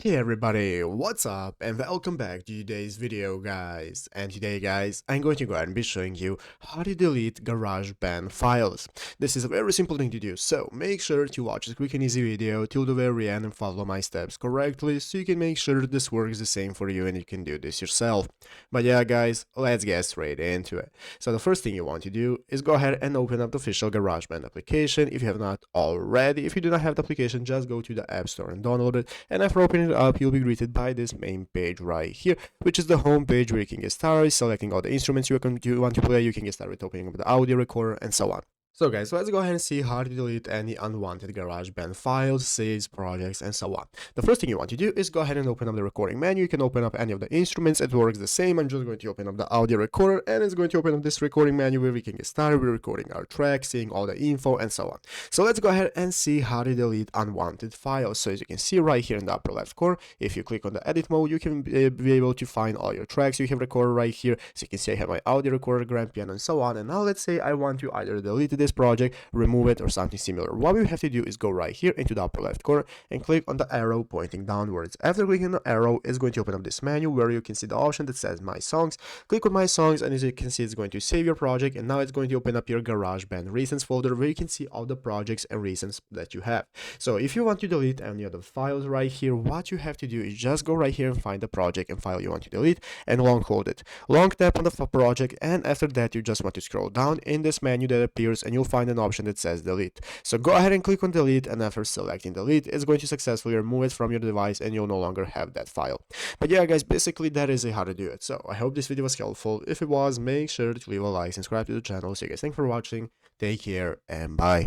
Hey everybody, what's up and welcome back to today's video guys. And today guys, I'm going to go ahead and be showing you how to delete GarageBand files. This is a very simple thing to do, so make sure to watch this quick and easy video till the very end and follow my steps correctly so you can make sure this works the same for you and you can do this yourself. But yeah guys, let's get straight into it. So the first thing you want to do is go ahead and open up the official GarageBand application if you have not already. If you do not have the application, just go to the App Store and download it. And after opening it up, you'll be greeted by this main page right here, which is the home page where you can get started selecting all the instruments you want to play. You can get started opening up the audio recorder and so on. So guys, let's go ahead and see how to delete any unwanted GarageBand files, saves, projects, and so on. The first thing you want to do is go ahead and open up the recording menu. You can open up any of the instruments. It works the same. I'm just going to open up the audio recorder and it's going to open up this recording menu where we can get started with recording our track, seeing all the info, and so on. So let's go ahead and see how to delete unwanted files. So as you can see right here in the upper left corner, if you click on the edit mode, you can be able to find all your tracks you have recorded right here. So you can see I have my audio recorder, grand piano, and so on. And now let's say I want to either delete this project, remove it, or something similar. What we have to do is go right here into the upper left corner and click on the arrow pointing downwards. After clicking on the arrow, it's going to open up this menu where you can see the option that says My Songs. Click on My Songs, and as you can see, it's going to save your project, and now it's going to open up your GarageBand Recents folder where you can see all the projects and recents that you have. So if you want to delete any of the files right here, what you have to do is just go right here and find the project and file you want to delete and long hold it. Long tap on the project, and after that you just want to scroll down in this menu that appears and you'll find an option that says delete. So go ahead and click on delete, and after selecting delete, it's going to successfully remove it from your device and you'll no longer have that file. But yeah guys, basically that is how to do it. So I hope this video was helpful. If it was, make sure to leave a like, subscribe to the channel. So you guys, thanks for watching, take care, and bye.